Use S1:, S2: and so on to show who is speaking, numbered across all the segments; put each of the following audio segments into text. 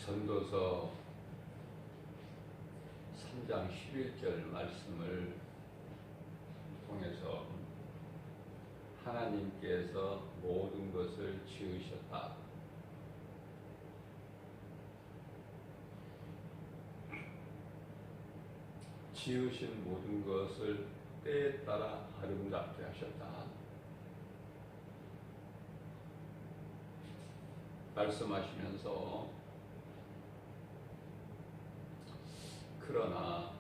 S1: 전도서 3장 11절 말씀을 통해서 하나님께서 모든 것을 지으셨다. 지으신 모든 것을 때에 따라 아름답게 하셨다. 말씀하시면서 그러나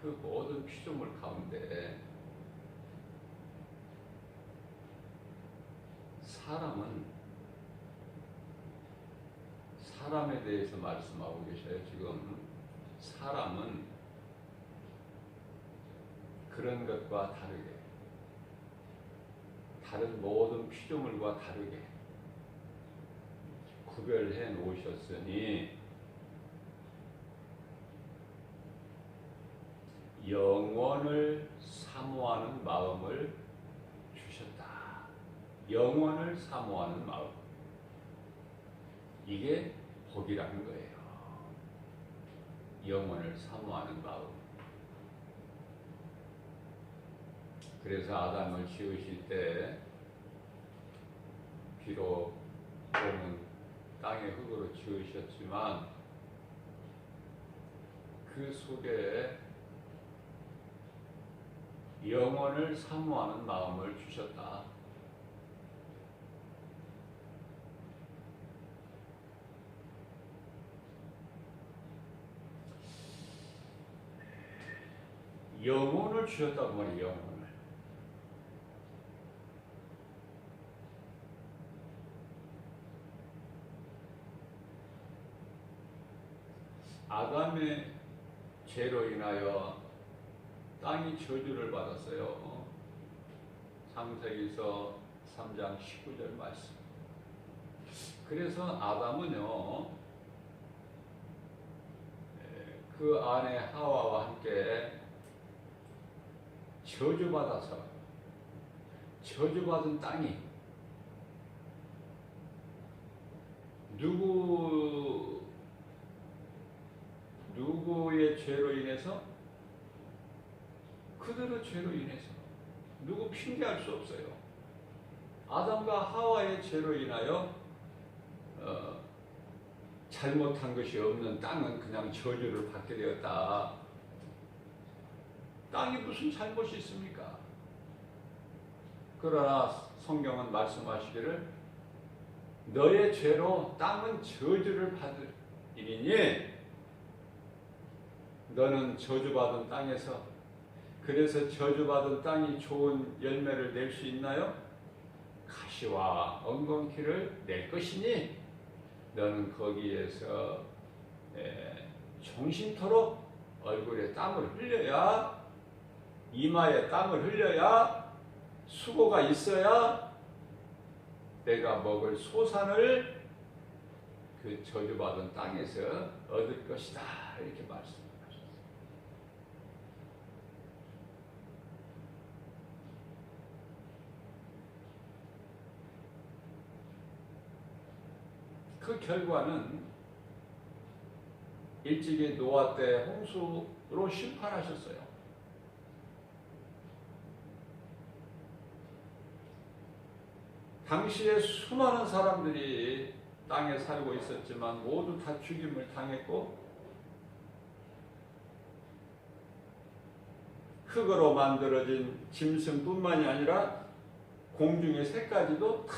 S1: 그 모든 피조물 가운데 사람에 대해서 말씀하고 계셔요. 지금 사람은 그런 것과 다르게, 다른 모든 피조물과 다르게 구별해 놓으셨으니 영원을 사모하는 마음을 주셨다. 영원을 사모하는 마음, 이게 복이라는 거예요. 영원을 사모하는 마음. 그래서 아담을 지으실 때 비록 몸은 땅의 흙으로 지으셨지만 그 속에 영원을 사모하는 마음을 주셨다. 영혼을 주셨다고 말이에요. 영혼을. 아담의 죄로 인하여 땅이 저주를 받았어요. 창세기서 3장 19절 말씀. 그래서 아담은요, 그 아내 하와와 함께 저주받아서, 저주받은 땅이 누구의 죄로 인해서? 그들의 죄로 인해서. 누구 핑계할 수 없어요. 아담과 하와의 죄로 인하여 잘못한 것이 없는 땅은 그냥 저주를 받게 되었다. 땅이 무슨 잘못이 있습니까? 그러나 성경은 말씀하시기를 너의 죄로 땅은 저주를 받으리니 너는 저주받은 땅에서, 그래서 저주받은 땅이 좋은 열매를 낼 수 있나요? 가시와 엉겅퀴를 낼 것이니 너는 거기에서 종신토록 얼굴에 땀을 흘려야, 이마에 땀을 흘려야, 수고가 있어야 내가 먹을 소산을 그 저주받은 땅에서 얻을 것이다. 이렇게 말씀하셨어요. 그 결과는 일찍이 노아 때 홍수로 심판하셨어요. 당시에 수많은 사람들이 땅에 살고 있었지만 모두 다 죽임을 당했고, 흙으로 만들어진 짐승뿐만이 아니라 공중의 새까지도 다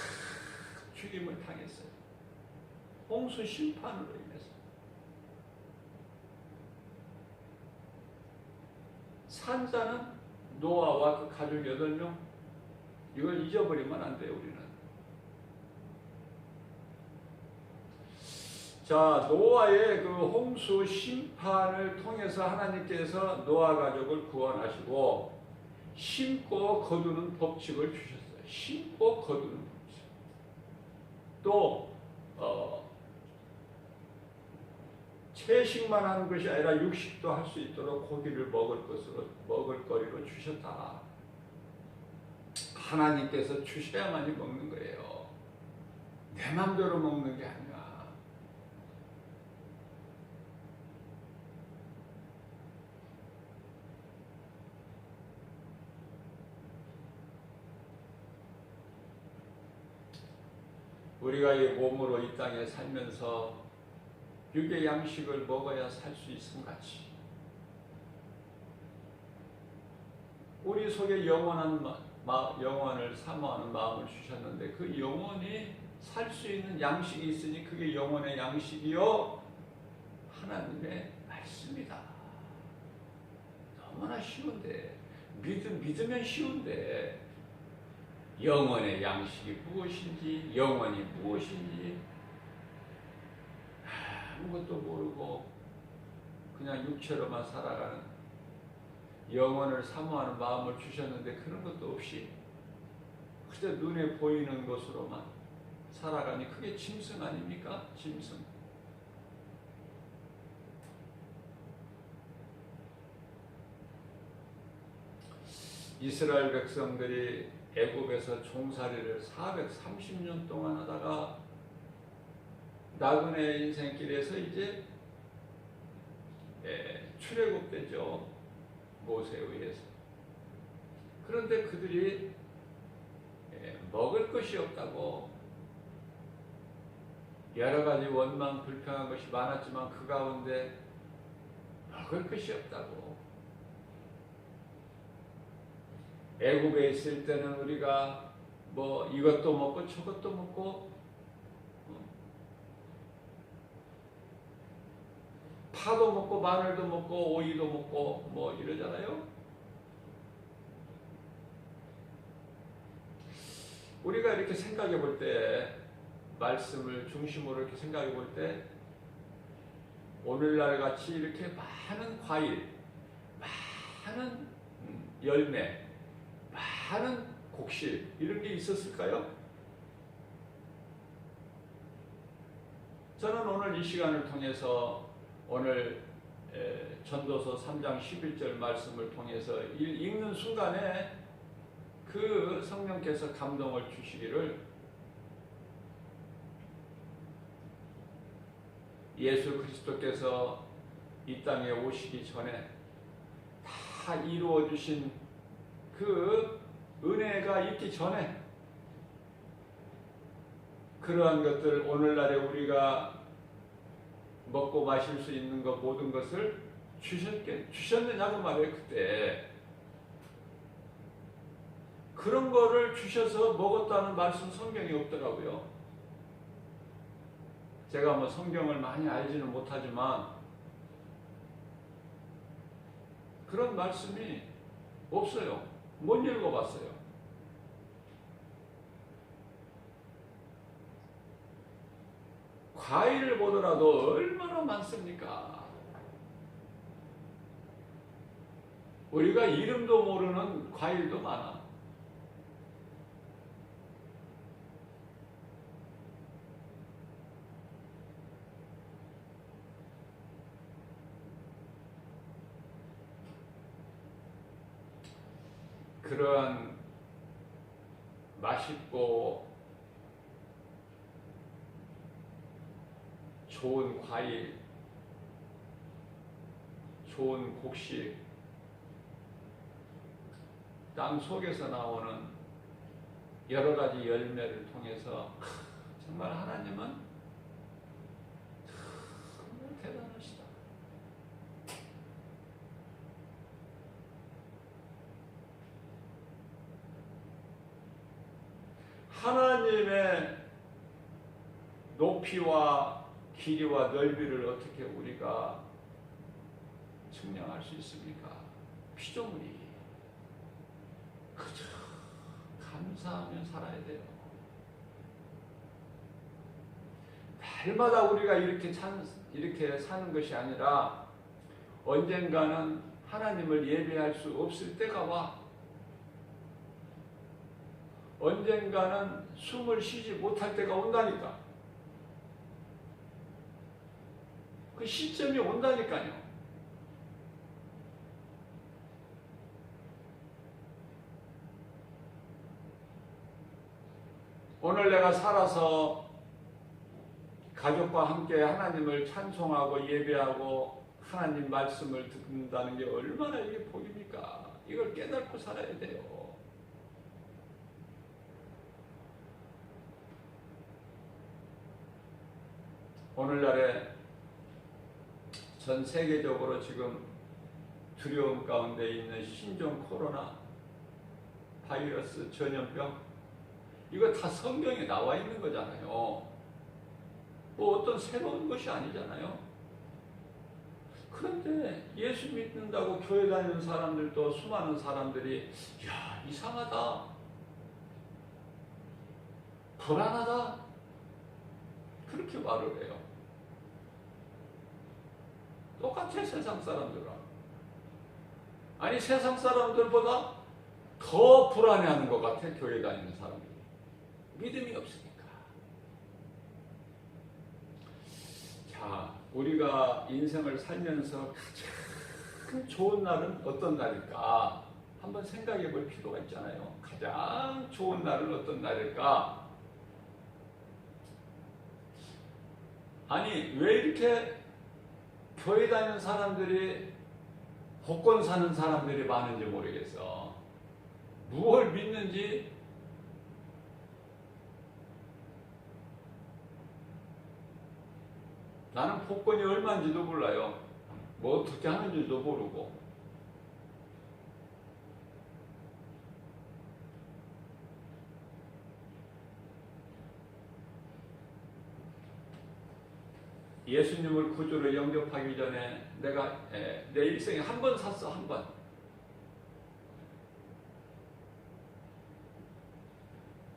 S1: 죽임을 당했어요. 홍수 심판으로 인해서. 산자는 노아와 그 가족 8명, 이걸 잊어버리면 안 돼요, 우리는. 자, 노아의 그 홍수 심판을 통해서 하나님께서 노아 가족을 구원하시고 심고 거두는 법칙을 주셨어요. 심고 거두는 법칙. 또 채식만 하는 것이 아니라 육식도 할 수 있도록 고기를 먹을거리로 주셨다. 하나님께서 주셔야만이 먹는 거예요. 내 맘대로 먹는 게 아니라 우리가 이 몸으로 이 땅에 살면서 육의 양식을 먹어야 살 수 있음같이 우리 속에 영원한 영원을 사모하는 마음을 주셨는데 그 영원이 살 수 있는 양식이 있으니 그게 영원의 양식이요 하나님의 말씀이다. 너무나 쉬운데 믿으면 쉬운데 영원의 양식이 무엇인지 영원이 무엇인지 아무것도 모르고 그냥 육체로만 살아가는 영원을 사모하는 마음을 주셨는데 그런 것도 없이 그저 눈에 보이는 것으로만 살아가니 그게 짐승 아닙니까? 짐승. 이스라엘 백성들이 애굽에서 종살이를 430년 동안 하다가 나그네 인생길에서 이제 출애굽되죠. 모세에 의해서. 그런데 그들이 먹을 것이 없다고 여러 가지 원망 불평한 것이 많았지만 그 가운데 먹을 것이 없다고. 애굽에 있을 때는 우리가 뭐 이것도 먹고 저것도 먹고 파도 먹고 마늘도 먹고 오이도 먹고 뭐 이러잖아요. 우리가 이렇게 생각해 볼 때 말씀을 중심으로 이렇게 생각해 볼 때 오늘날 같이 이렇게 많은 과일, 많은 열매, 많은 곡식 이런 게 있었을까요? 저는 오늘 이 시간을 통해서 오늘 전도서 3장 11절 말씀을 통해서 읽는 순간에 그 성령께서 감동을 주시기를 예수 그리스도께서 이 땅에 오시기 전에 다 이루어 주신 그 은혜가 있기 전에 그러한 것들 오늘날에 우리가 먹고 마실 수 있는 것 모든 것을 주셨느냐고 말해요. 그때 그런 거를 주셔서 먹었다는 말씀 성경이 없더라고요. 제가 뭐 성경을 많이 알지는 못하지만 그런 말씀이 없어요. 못 읽어봤어요. 과일을 보더라도 얼마나 많습니까? 우리가 이름도 모르는 과일도 많아. 그러한 맛있고 좋은 과일, 좋은 곡식, 땅 속에서 나오는 여러 가지 열매를 통해서 정말 하나님은 정말 대단하시다. 하나님의 높이와 길이와 넓이를 어떻게 우리가 측량할 수 있습니까? 피조물이 그저 감사하며 살아야 돼요. 날마다 우리가 이렇게 사는 것이 아니라 언젠가는 하나님을 예배할 수 없을 때가 와. 언젠가는 숨을 쉬지 못할 때가 온다니까. 그 시점이 온다니까요. 오늘 내가 살아서 가족과 함께 하나님을 찬송하고 예배하고 하나님 말씀을 듣는다는 게 얼마나 이게 복입니까? 이걸 깨닫고 살아야 돼요. 오늘날에 전 세계적으로 지금 두려움 가운데 있는 신종 코로나 바이러스 전염병, 이거 다 성경에 나와 있는 거잖아요. 뭐 어떤 새로운 것이 아니잖아요. 그런데 예수 믿는다고 교회 다니는 사람들도, 수많은 사람들이 야, 이상하다, 불안하다, 그렇게 말을 해요. 똑같아, 세상 사람들은. 아니, 세상 사람들보다 더 불안해하는 것 같아, 교회 다니는 사람들이. 믿음이 없으니까. 자, 우리가 인생을 살면서 가장 좋은 날은 어떤 날일까? 한번 생각해 볼 필요가 있잖아요. 가장 좋은 날은 어떤 날일까? 아니, 왜 이렇게 교회 다니는 사람들이, 복권 사는 사람들이 많은지 모르겠어. 무엇을 믿는지 나는 복권이 얼마인지도 몰라요. 뭐 어떻게 하는지도 모르고. 예수님을 구주로 영접하기 전에 내가 내 일생에 한 번 샀어, 한 번.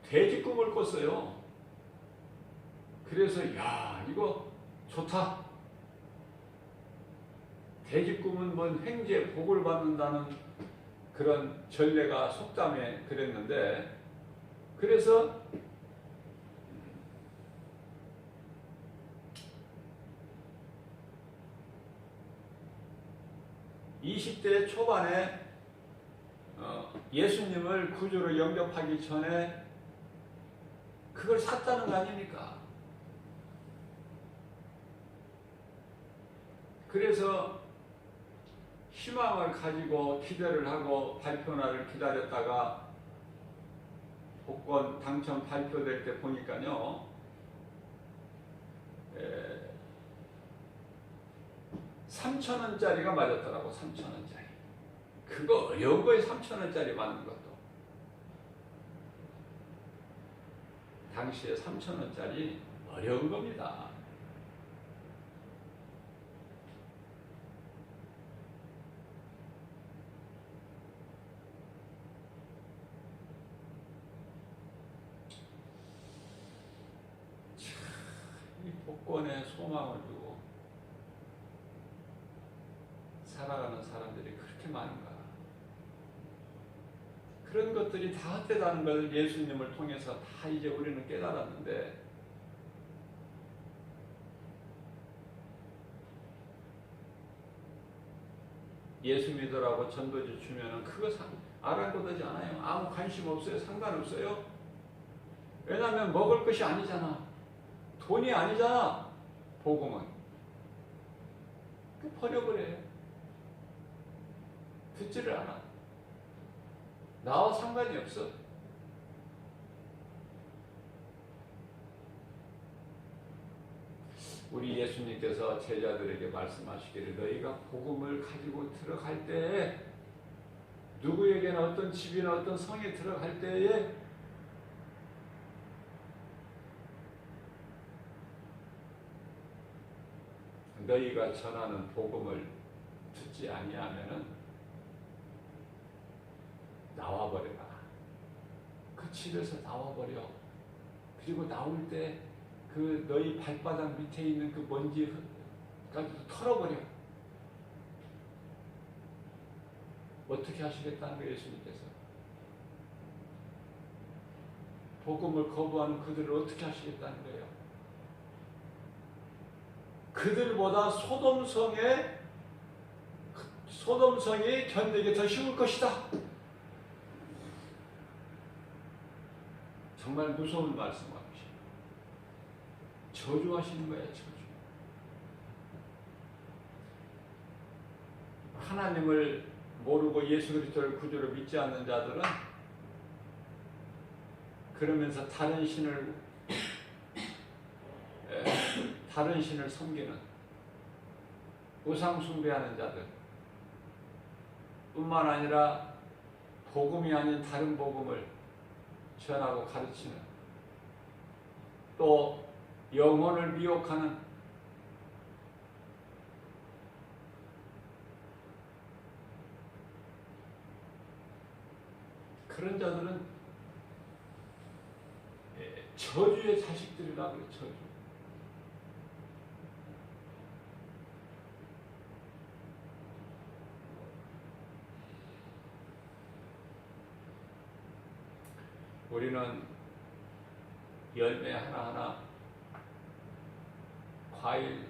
S1: 돼지 꿈을 꿨어요. 그래서 야, 이거 좋다. 돼지 꿈은 뭔 횡재 복을 받는다는 그런 전례가 속담에 그랬는데, 그래서 20대 초반에 예수님을 구주로 영접하기 전에 그걸 샀다는 거 아닙니까? 그래서 희망을 가지고 기대를 하고 발표날을 기다렸다가 복권 당첨 발표될 때 보니까요, 3,000원짜리가 맞았더라고. 3,000원짜리. 그거 어려운 거에 3,000원짜리 맞는 것도. 당시에 3,000원짜리 어려운 겁니다. 이 복권에 소망을 두고 살아가는 사람들이 그렇게 많은가. 그런 것들이 다 헛되다는 걸 예수님을 통해서 다 이제 우리는 깨달았는데, 예수 믿으라고 전도지 주면은 그거 아랑곳하지 않아요. 아무 관심 없어요. 상관없어요. 왜냐하면 먹을 것이 아니잖아. 돈이 아니잖아. 복음은. 그 버려버려요. 듣지를 않아. 나와 상관이 없어. 우리 예수님께서 제자들에게 말씀하시기를, 너희가 복음을 가지고 들어갈 때에, 누구에게나 어떤 집이나 어떤 성에 들어갈 때에 너희가 전하는 복음을 듣지 아니하면은 나와버려라. 그 집에서 나와버려. 그리고 나올 때 그 너희 발바닥 밑에 있는 그 먼지 가지고 털어버려. 어떻게 하시겠다는 거예요, 예수님께서? 복음을 거부하는 그들을 어떻게 하시겠다는 거예요? 그들보다 소돔성이 견디기 더 쉬울 것이다. 정말 무서운 말씀하시죠. 저주하시는 거예요, 저주. 하나님을 모르고 예수 그리스도를 구주로 믿지 않는 자들은 그러면서 다른 다른 신을 섬기는 우상 숭배하는 자들 뿐만 아니라 복음이 아닌 다른 복음을 전하고 가르치는, 또 영혼을 미혹하는 그런 자들은 저주의 자식들이라 그래. 저주. 우리는 열매 하나하나, 과일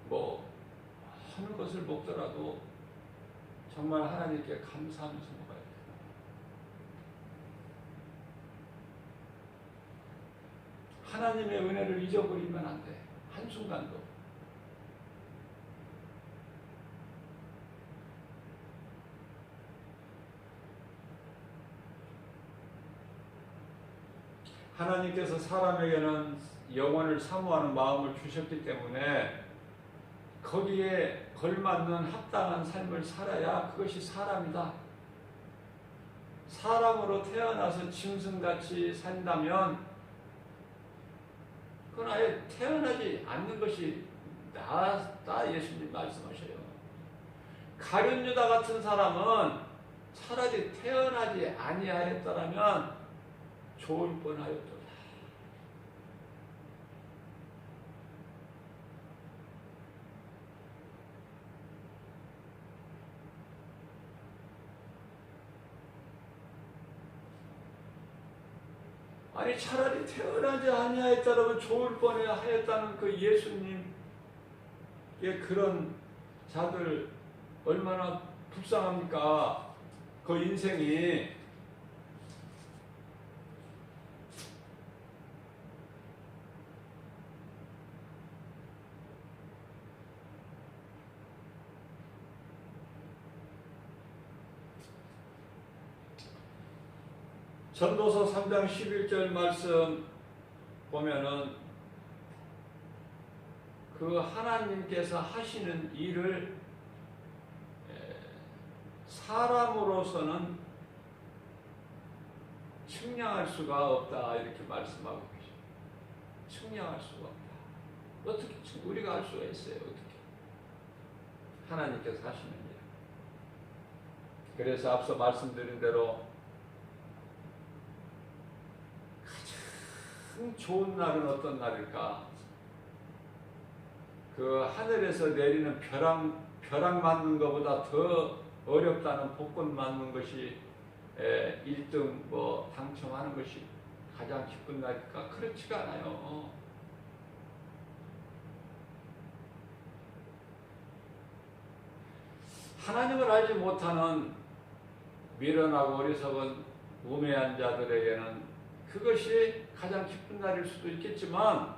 S1: 뭐 하는 것을 먹더라도 정말 하나님께 감사하면서 먹어야 돼요. 하나님의 은혜를 잊어버리면 안 돼. 한순간도. 하나님께서 사람에게는 영혼을 사모하는 마음을 주셨기 때문에 거기에 걸맞는 합당한 삶을 살아야 그것이 사람이다. 사람으로 태어나서 짐승같이 산다면 그건 아예 태어나지 않는 것이 낫다, 예수님 말씀하셔요. 가룟 유다 같은 사람은 차라리 태어나지 아니하였더라면 좋을 뻔하였도다. 아니 차라리 태어나지 아니하였더라면 좋을 뻔하였다는 그 예수님의 그런 자들 얼마나 불쌍합니까? 그 인생이. 전도서 3장 11절 말씀 보면은 그 하나님께서 하시는 일을 사람으로서는 측량할 수가 없다, 이렇게 말씀하고 계십니다. 측량할 수가 없다. 어떻게 우리가 알 수가 있어요? 어떻게? 하나님께서 하시는 일. 그래서 앞서 말씀드린 대로 가장 좋은 날은 어떤 날일까? 그 하늘에서 내리는 벼락 맞는 것보다 더 어렵다는 복권 맞는 것이 1등 뭐 당첨하는 것이 가장 기쁜 날일까? 그렇지가 않아요. 하나님을 알지 못하는 미련하고 어리석은 우매한 자들에게는 그것이 가장 기쁜 날일 수도 있겠지만,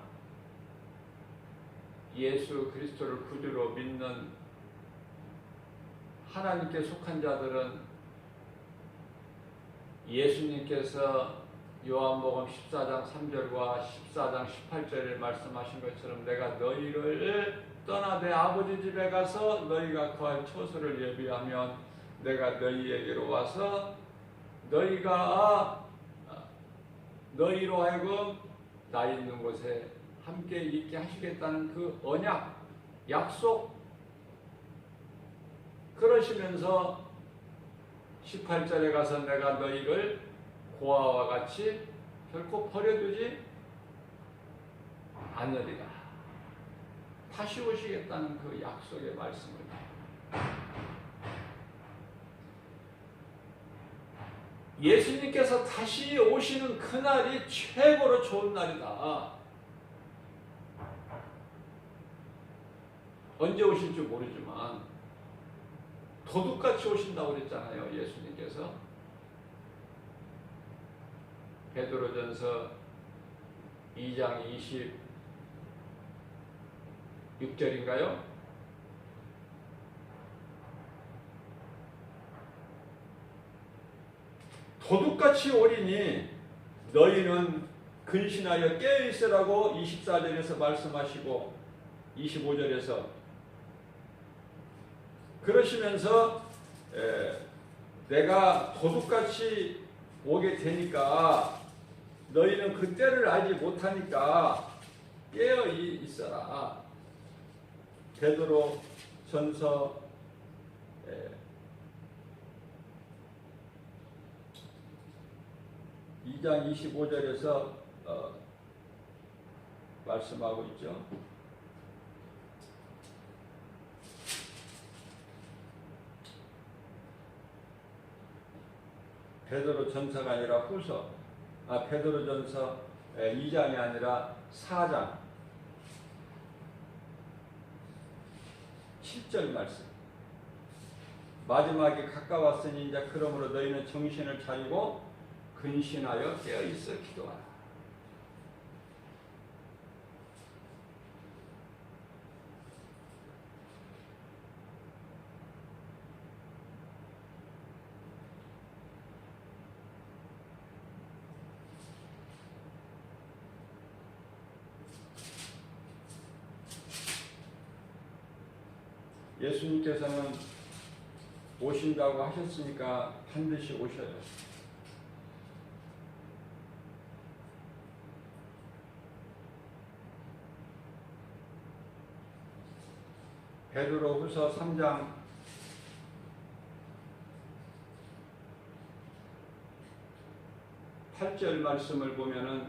S1: 예수 그리스도를 구주로 믿는 하나님께 속한 자들은 예수님께서 요한복음 14장 3절과 14장 18절에 말씀하신 것처럼 내가 너희를 떠나 내 아버지 집에 가서 너희가 거할 처소를 예비하면 내가 너희에게로 와서 너희가 너희로 하여금 나 있는 곳에 함께 있게 하시겠다는 그 언약, 약속, 그러시면서 18절에 가서 내가 너희를 고아와 같이 결코 버려두지 않으리라. 다시 오시겠다는 그 약속의 말씀을, 예수님께서 다시 오시는 그날이 최고로 좋은 날이다. 언제 오실지 모르지만 도둑같이 오신다고 그랬잖아요, 예수님께서. 베드로전서 2장 26절인가요? 도둑같이 오리니 너희는 그 근신하여 깨어있으라고 24절에서 말씀하시고 25절에서 그러시면서 내가 도둑같이 오게 되니까 너희는 그 때를 알지 못하니까 깨어 있어라. 베드로 전서 2장 25절에서 말씀하고 있죠. 베드로 전서가 아니라 후서, 베드로 전서 2장이 아니라 4장 7절 말씀. 마지막이 가까웠으니 이제 그러므로 너희는 정신을 차리고 근신하여 깨어있어 기도하라. 예수님께서는 오신다고 하셨으니까 반드시 오셔요. 베드로후서 3장 8절 말씀을 보면은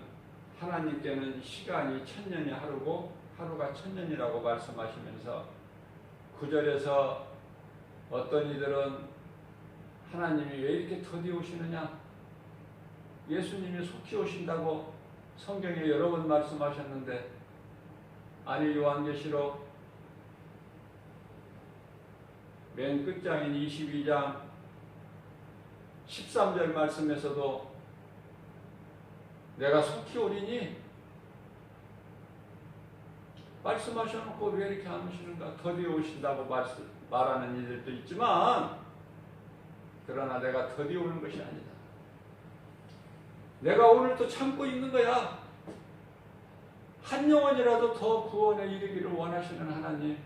S1: 하나님께는 시간이 천년이 하루고 하루가 천년이라고 말씀하시면서 9절에서 어떤 이들은 하나님이 왜 이렇게 더디 오시느냐, 예수님이 속히 오신다고 성경에 여러 번 말씀하셨는데, 아니 요한계시록 맨 끝장인 22장 13절 말씀에서도 내가 속히 오리니 말씀하셔놓고 왜 이렇게 안 오시는가, 더디 오신다고 말하는 이들도 있지만, 그러나 내가 더디 오는 것이 아니다. 내가 오늘도 참고 있는 거야. 한 영혼이라도 더 구원에 이르기를 원하시는 하나님,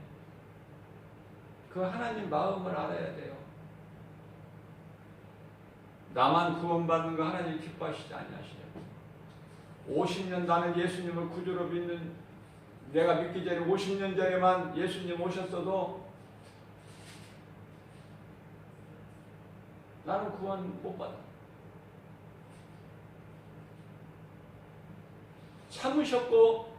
S1: 그 하나님 마음을 알아야 돼요. 나만 구원받는 거 하나님 기뻐하시지 아니하시냐고. 50년 나는 예수님을 구주로 믿는, 내가 믿기 전에 50년 전에만 예수님 오셨어도 나는 구원 못 받아. 참으셨고,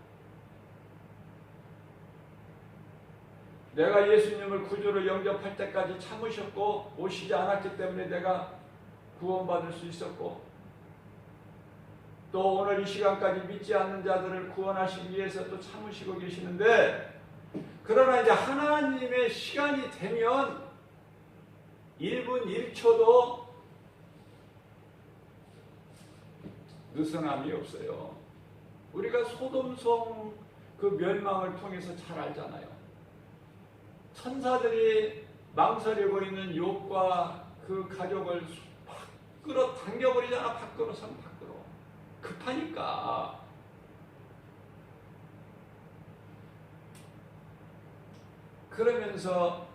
S1: 내가 예수님을 구주로 영접할 때까지 참으셨고, 오시지 않았기 때문에 내가 구원받을 수 있었고, 또 오늘 이 시간까지 믿지 않는 자들을 구원하시기 위해서 또 참으시고 계시는데, 그러나 이제 하나님의 시간이 되면 1분 1초도 느슨함이 없어요. 우리가 소돔성 그 멸망을 통해서 잘 알잖아요. 천사들이 망설이고 있는 욥과 그 가족을 밖으로 당겨버리잖아. 밖으로 선 밖으로. 급하니까. 그러면서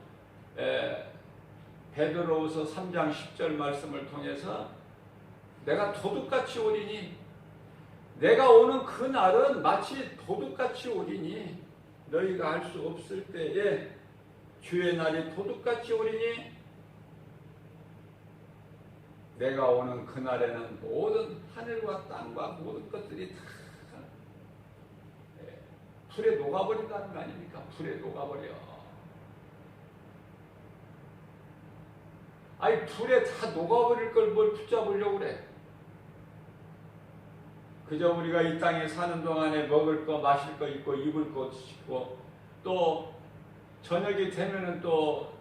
S1: 베드로후서 3장 10절 말씀을 통해서 내가 도둑같이 오리니, 내가 오는 그 날은 마치 도둑같이 오리니, 너희가 알 수 없을 때에 주의 날이 도둑같이 오리니, 내가 오는 그 날에는 모든 하늘과 땅과 모든 것들이 다 불에 녹아버린다는 거 아닙니까? 불에 녹아버려. 아니 불에 다 녹아버릴 걸 뭘 붙잡으려고 그래. 그저 우리가 이 땅에 사는 동안에 먹을 거, 마실 거 있고, 입을 거 있고, 또 저녁이 되면은 또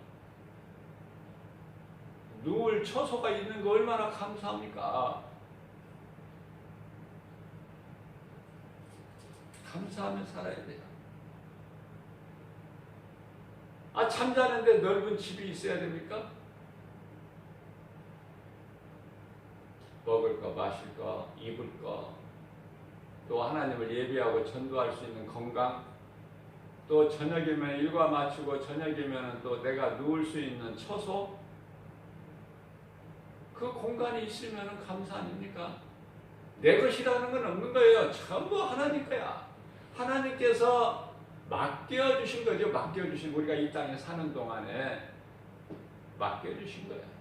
S1: 누울 처소가 있는 거 얼마나 감사합니까? 감사하며 살아야 돼요. 잠자는데 넓은 집이 있어야 됩니까? 먹을 거, 마실 거, 입을 거, 또 하나님을 예배하고 전도할 수 있는 건강, 또 저녁이면 일과 마치고 저녁이면 또 내가 누울 수 있는 처소, 그 공간이 있으면 감사 아닙니까? 내 것이라는 건 없는 거예요. 전부 하나님 거야. 하나님께서 맡겨주신 거죠. 맡겨주신, 우리가 이 땅에 사는 동안에 맡겨주신 거야.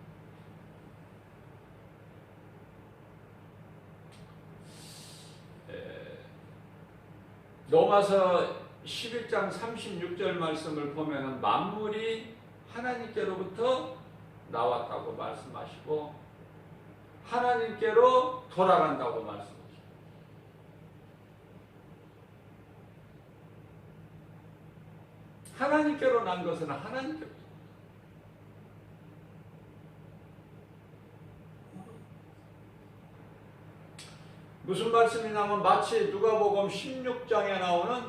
S1: 로마서 11장 36절 말씀을 보면은 만물이 하나님께로부터 나왔다고 말씀하시고 하나님께로 돌아간다고 말씀하시고, 하나님께로 난 것은 하나님께로. 무슨 말씀이냐면 마치 누가복음 16장에 나오는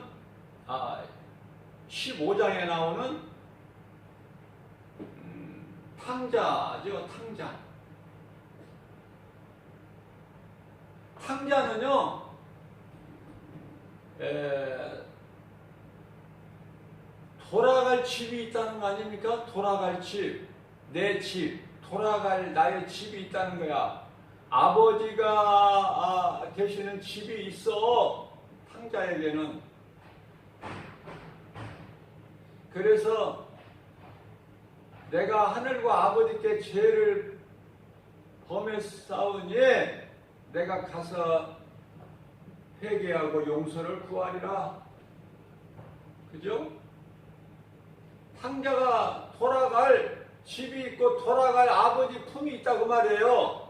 S1: 15장에 나오는 탕자죠. 탕자는요, 돌아갈 집이 있다는 거 아닙니까? 돌아갈 집, 내 집, 돌아갈 나의 집이 있다는 거야. 아버지가 계시는 집이 있어, 탕자에게는. 그래서 내가 하늘과 아버지께 죄를 범했사오니 내가 가서 회개하고 용서를 구하리라. 그죠? 탕자가 돌아갈 집이 있고 돌아갈 아버지 품이 있다고 말이에요.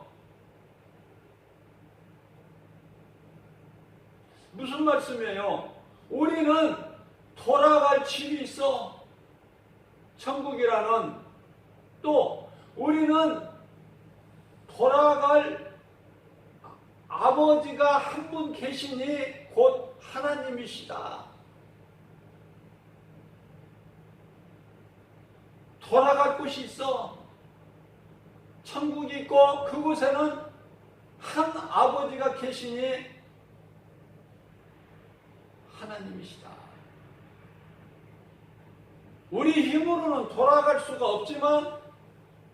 S1: 무슨 말씀이에요? 우리는 돌아갈 집이 있어. 천국이라는. 또 우리는 돌아갈 아버지가 한 분 계시니 곧 하나님이시다. 돌아갈 곳이 있어. 천국이 있고 그곳에는 한 아버지가 계시니 하나님이시다. 우리 힘으로는 돌아갈 수가 없지만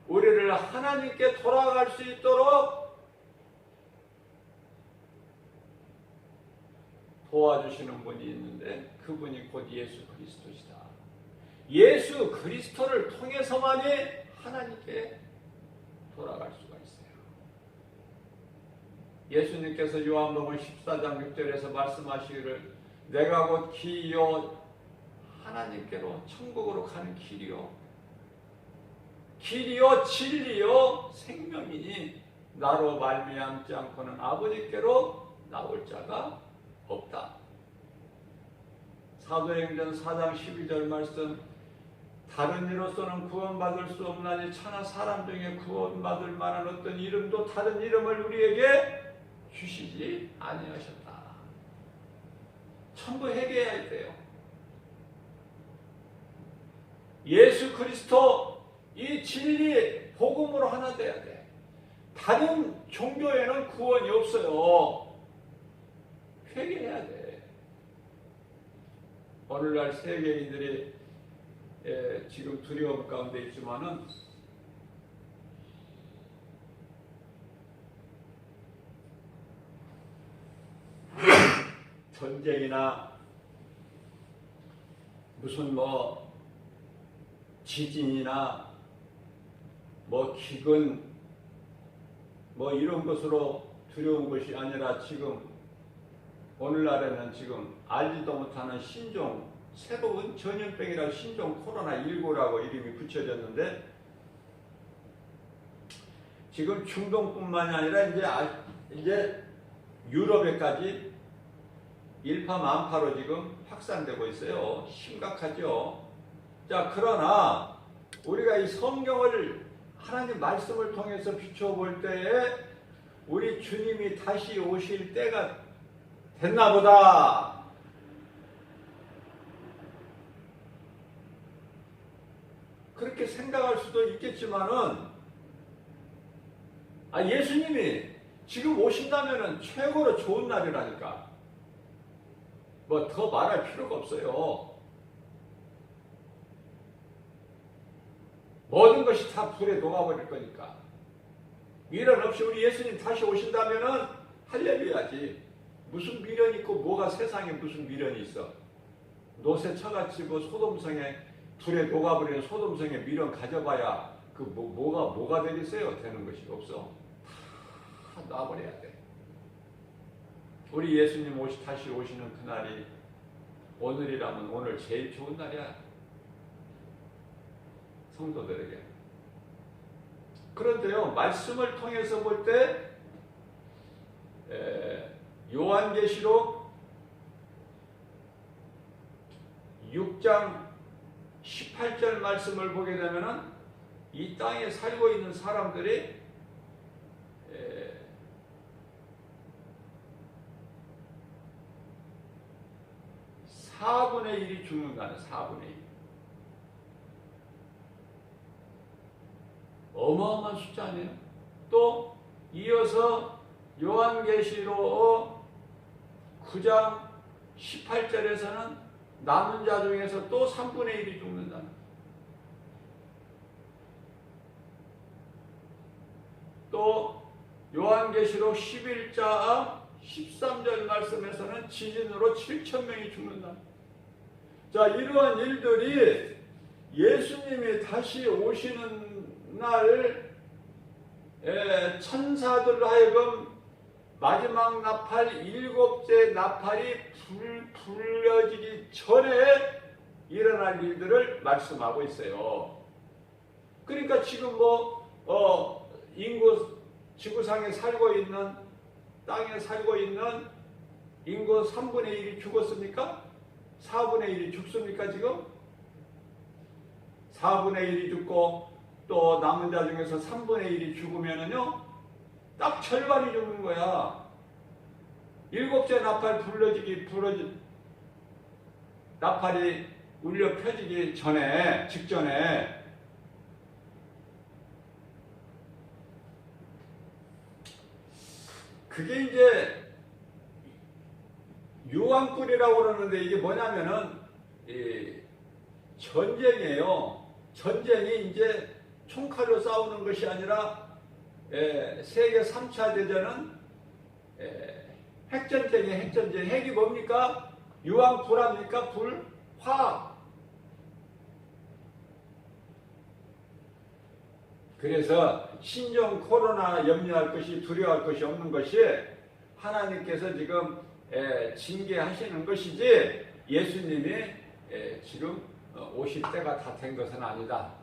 S1: 우리를 하나님께 돌아갈 수 있도록 도와주시는 분이 있는데 그분이 곧 예수 그리스도시다. 예수 그리스도를 통해서만이 하나님께 돌아갈 수가 있어요. 예수님께서 요한복음 14장 6절에서 말씀하시기를 내가 곧 길이요 하나님께로 천국으로 가는 길이요 진리요 생명이니 나로 말미암지 않고는 아버지께로 나올 자가 없다. 사도행전 4장 12절 말씀 다른 이로서는 구원받을 수 없나니 차나 사람 중에 구원받을 만한 어떤 이름도 다른 이름을 우리에게 주시지 아니하셨다. 전부 회개해야 돼요. 예수 그리스도 이 진리 복음으로 하나 돼야 돼. 다른 종교에는 구원이 없어요. 회개해야 돼. 오늘날 세계인들이 지금 두려움 가운데 있지만은 전쟁이나 무슨 지진이나 기근 이런 것으로 두려운 것이 아니라 지금 오늘날에는 지금 알지도 못하는 신종 새로운 전염병이라고 신종 코로나19라고 이름이 붙여졌는데 지금 중동뿐만이 아니라 이제 유럽에까지 일파만파로 지금 확산되고 있어요. 심각하죠. 자, 그러나 우리가 이 성경을 하나님 말씀을 통해서 비춰볼 때에 우리 주님이 다시 오실 때가 됐나 보다. 그렇게 생각할 수도 있겠지만은 예수님이 지금 오신다면은 최고로 좋은 날이라니까. 뭐 더 말할 필요가 없어요. 모든 것이 다 불에 녹아버릴 거니까. 미련 없이 우리 예수님 다시 오신다면은 할렐루야지. 무슨 미련이 있고 뭐가 세상에 무슨 미련이 있어. 노새처같이 뭐 소돔성에 불에 녹아버리는 소돔성에 미련 가져봐야 그 뭐가 되겠어요? 되는 것이 없어. 다 놔버려야 돼. 우리 예수님 다시 오시는 그날이 오늘이라면 오늘 제일 좋은 날이야. 성도들에게. 그런데요, 말씀을 통해서 볼 때 요한계시록 6장 18절 말씀을 보게 되면은 이 땅에 살고 있는 사람들이 4분의 1이 죽는다는 4분의 1. 어마어마한 숫자 아니에요? 또 이어서 요한계시록 9장 18절에서는 남은 자 중에서 또 3분의 1이 죽는다. 또 요한계시록 11장 13절 말씀에서는 지진으로 7,000명이 죽는다. 자, 이러한 일들이 예수님이 다시 오시는 날 천사들로 하여금 마지막 나팔 7째 나팔이 불려지기 전에 일어날 일들을 말씀하고 있어요. 그러니까 지금 인구 지구상에 살고 있는 땅에 살고 있는 인구 3분의 1이 죽었습니까? 4분의 1이 죽습니까 지금? 4분의 1이 죽고 또 남은 자 중에서 3분의 1이 죽으면은요, 딱 절반이 죽는 거야. 7째 나팔 나팔이 울려 펴지기 직전에 그게 이제 유황불이라고 그러는데 이게 뭐냐면은 전쟁이에요. 전쟁이 이제 총칼로 싸우는 것이 아니라 세계 3차 대전은 핵전쟁이에요. 핵전쟁. 핵이 뭡니까? 유황불합니까? 불? 화학. 그래서 신종 코로나 염려할 것이 두려워할 것이 없는 것이 하나님께서 지금 징계하시는 것이지 예수님이 지금 오실 때가 다 된 것은 아니다.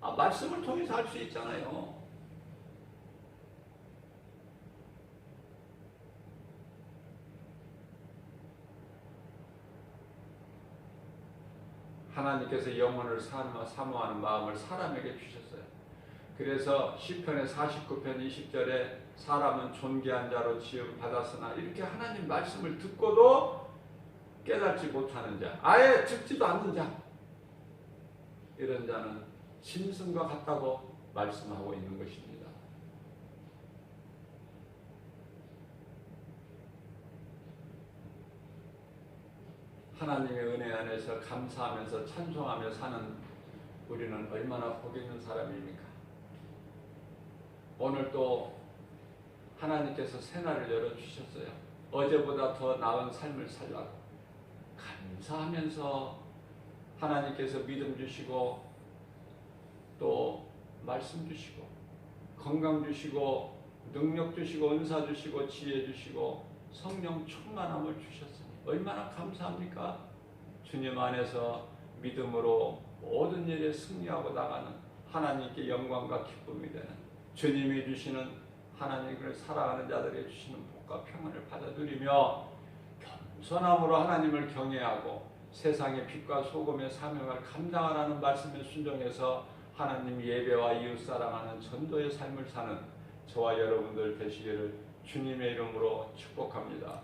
S1: 말씀을 통해서 알 수 있잖아요. 하나님께서 영혼을 사모하는 마음을 사람에게 주셨어요. 그래서 시편의 49편 20절에 사람은 존귀한 자로 지음 받았으나 이렇게 하나님 말씀을 듣고도 깨닫지 못하는 자, 아예 듣지도 않는 자, 이런 자는 짐승과 같다고 말씀하고 있는 것입니다. 하나님의 은혜 안에서 감사하면서 찬송하며 사는 우리는 얼마나 복 있는 사람입니까? 오늘 또 하나님께서 새날을 열어주셨어요. 어제보다 더 나은 삶을 살라고 감사하면서 하나님께서 믿음 주시고 또 말씀 주시고 건강 주시고 능력 주시고 은사 주시고 지혜 주시고 성령 충만함을 주셨으니 얼마나 감사합니까? 주님 안에서 믿음으로 모든 일에 승리하고 나가는 하나님께 영광과 기쁨이 되는 주님이 주시는 하나님을 사랑하는 자들에게 주시는 복과 평안을 받아 누리며 겸손함으로 하나님을 경외하고 세상의 빛과 소금의 사명을 감당하라는 말씀에 순종해서 하나님 예배와 이웃사랑하는 전도의 삶을 사는 저와 여러분들 되시기를 주님의 이름으로 축복합니다.